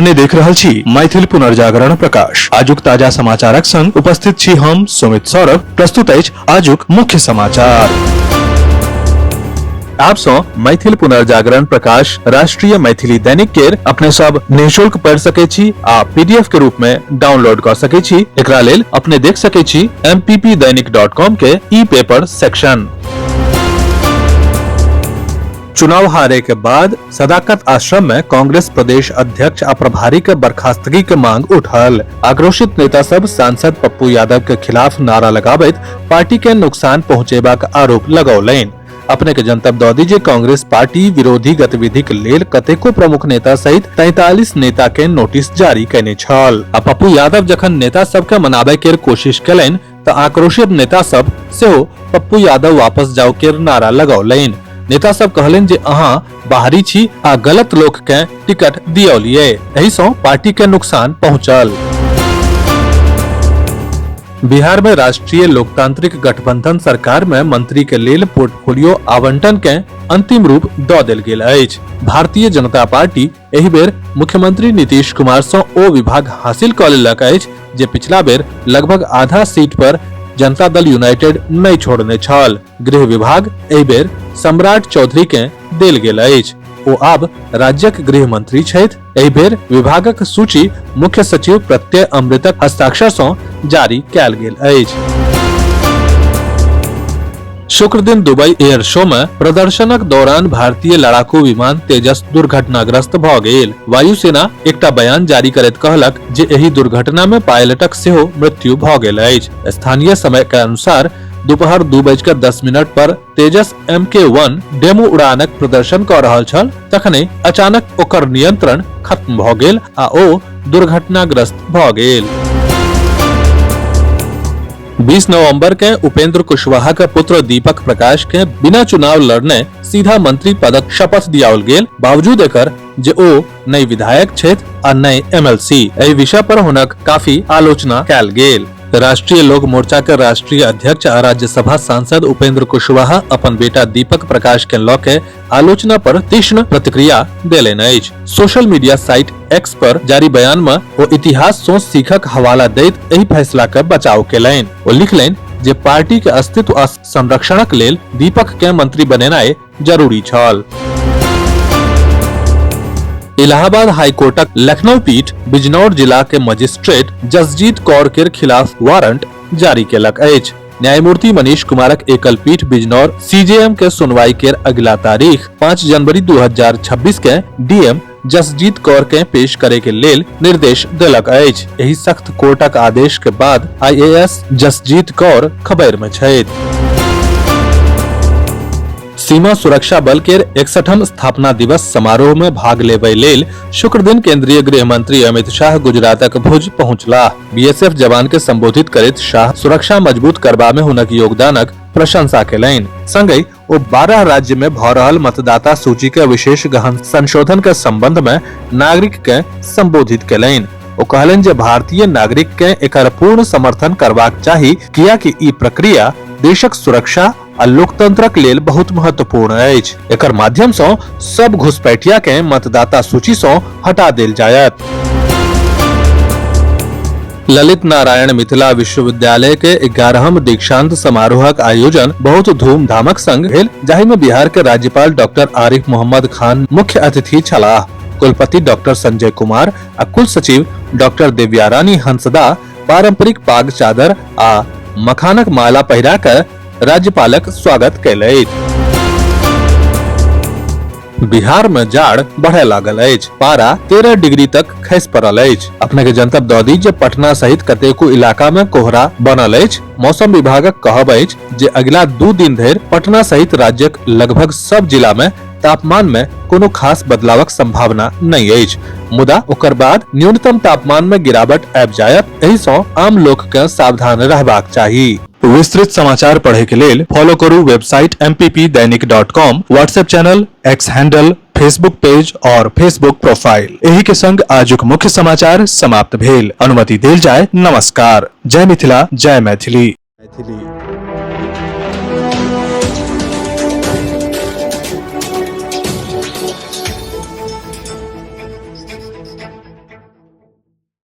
अपने देख रहल छी मैथिल पुनर्जागरण प्रकाश। आजुक ताजा समाचारक संग उपस्थित छी हम सुमित सौरभ। प्रस्तुत अछि आजुक मुख्य समाचार। आप सो मैथिल पुनर्जागरण प्रकाश राष्ट्रीय मैथिली दैनिक केर अपने सब निःशुल्क पढ़ सके छी आ पीडीएफ के रूप में डाउनलोड कर सके छी। एकरा लेल अपने देख सके छी mppdainik.com के ई पेपर सेक्शन। चुनाव हारे के बाद सदाकत आश्रम में कांग्रेस प्रदेश अध्यक्ष आ प्रभारी के बर्खास्तगी के मांग उठल। आक्रोशित नेता सब सांसद पप्पू यादव के खिलाफ नारा लगाबैत पार्टी के नुकसान पहुंचेबा के आरोप लगौलनि। अपने के जनतब दऽ दी जे कांग्रेस पार्टी विरोधी गतिविधि के लेल कतेको प्रमुख नेता सहित 43 नेता के नोटिस जारी कयने छल। आ पप्पू यादव जखन नेता सब के मनाबे के कोशिश कयलनि तऽ आक्रोशित नेता सब सेहो पप्पू यादव वापस जाओ के नारा लगौलनि। नेता सब कहलनि जे अहाँ बाहरी छी आ गलत लोक के टिकट दियौलिए, एहि सँ पार्टी के नुकसान पहुंचल। बिहार में राष्ट्रीय लोकतांत्रिक गठबंधन सरकार में मंत्री के लेल पोर्टफोलियो आवंटन के अंतिम रूप दऽ देल गेल अछि। भारतीय जनता पार्टी एहि बेर मुख्यमंत्री नीतीश कुमार सँ ओ विभाग हासिल कऽ लेलक अछि जे पिछला बेर लगभग आधा सीट पर जनता दल यूनाइटेड नहीं छोड़ने छल। गृह विभाग एहि बेर सम्राट चौधरी के देल गेल अछि। ओ आब राज्यक गृह मंत्री छथि। एहि बेर विभागक सूची मुख्य सचिव प्रत्यय अमृतक हस्ताक्षर सँ जारी कयल गेल अछि। शुक्र दिन दुबई एयर शो में प्रदर्शनक दौरान भारतीय लड़ाकू विमान तेजस दुर्घटनाग्रस्त भऽ गेल। वायुसेना एकटा बयान जारी करैत कहलक जे एहि दुर्घटना में पायलटक सेहो मृत्यु भऽ गेल अछि। स्थानीय समय के अनुसार दोपहर 2:10 पर तेजस MK1 डेमो उड़ानक प्रदर्शन कऽ रहल छल, तखने अचानक ओकर नियंत्रण खत्म भऽ गेल आ ओ दुर्घटनाग्रस्त भऽ गेल। 20 नवंबर के उपेंद्र कुशवाहा के पुत्र दीपक प्रकाश के बिना चुनाव लड़ने सीधा मंत्री पदक शपथ दियाओल गेल, बावजूद एकर जे ओ नई विधायक छथि आ नई MLC। एहि विषय पर हुनक काफी आलोचना कयल गेल। राष्ट्रीय लोक मोर्चा के राष्ट्रीय अध्यक्ष आ राज्यसभा सांसद उपेंद्र कुशवाहा अपन बेटा दीपक प्रकाश के लऽ के आलोचना पर तीक्ष्ण प्रतिक्रिया देलनि अछि। सोशल मीडिया साइट X पर जारी बयान में ओ इतिहास सँ सीखक हवाला दैत एहि फैसला के बचाव केलनि। ओ लिखलनि जे पार्टी के अस्तित्व आ संरक्षणक लेल दीपक के मंत्री बनेनाइ जरूरी छल। इलाहाबाद हाई कोर्टक लखनऊ पीठ बिजनौर जिला के मजिस्ट्रेट जसजीत कौर के खिलाफ वारंट जारी केलक अछि। न्यायमूर्ति मनीष कुमारक एकल पीठ बिजनौर CJM के सुनवाई के अगिला तारीख 5 जनवरी 2026 के DM जसजीत कौर के पेश करे के लेल निर्देश देलक अछि। एहि सख्त कोर्टक आदेश के बाद IAS जसजीत कौर खबर में छथि। सीमा सुरक्षा बल के 61 स्थापना दिवस समारोह में भाग लेबय लेल शुक्र दिन केंद्रीय गृह मंत्री अमित शाह गुजरातक भुज पहुंचलाह। BSF जवान के संबोधित करैत शाह सुरक्षा मजबूत करबा में हुनक योगदानक प्रशंसा केलनि। संगहि ओ 12 राज्य में भऽ रहल मतदाता सूची के विशेष गहन संशोधन के संबंध में नागरिक के संबोधित केलनि। ओ कहलनि जे भारतीय नागरिक के एकर पूर्ण समर्थन करबाक चाही, कियाकि ई प्रक्रिया देशक सुरक्षा आ लोकतंत्रक लेल बहुत महत्वपूर्ण अछि। एकर माध्यम सँ सब घुसपैठिया के मतदाता सूची सँ हटा देल जायत। ललित नारायण मिथिला विश्वविद्यालय के 11वीं दीक्षांत समारोहक आयोजन बहुत धूमधामक संग भेल, जाहि में बिहार के राज्यपाल डॉक्टर आरिफ मोहम्मद खान मुख्य अतिथि छलाह। कुलपति डॉक्टर संजय कुमार आ कुल सचिव डॉक्टर दिव्यारानी हंसदा पारंपरिक पाग चादर आ मखानक माला पहिरा के राज्यपालक स्वागत कयलथि। बिहार में जाड़ बढ़े लागल अछि। पारा 13 डिग्री तक खसि पड़ल अछि। अपने के जनतब दऽ दी जे पटना सहित कतेको इलाका में कोहरा बनल अछि। मौसम विभागक कहब अछि जे अगिला 2 दिन धरि पटना सहित राज्यक लगभग सब जिला में तापमान में कोनो खास बदलावक संभावना नहीं अछि, मुदा ओकर बाद न्यूनतम तापमान में गिरावट आबि जायत। एहि सँ आम लोक के सावधान रहबाक चाही। विस्तृत समाचार पढ़े के लेल फॉलो करू website mppdainik.com, WhatsApp channel, X handle, Facebook page और फेसबुक प्रोफाइल। एही के संग आजुक मुख्य समाचार समाप्त भेल। अनुमति देल जाय। नमस्कार। जय मिथिला, जय मैथिली।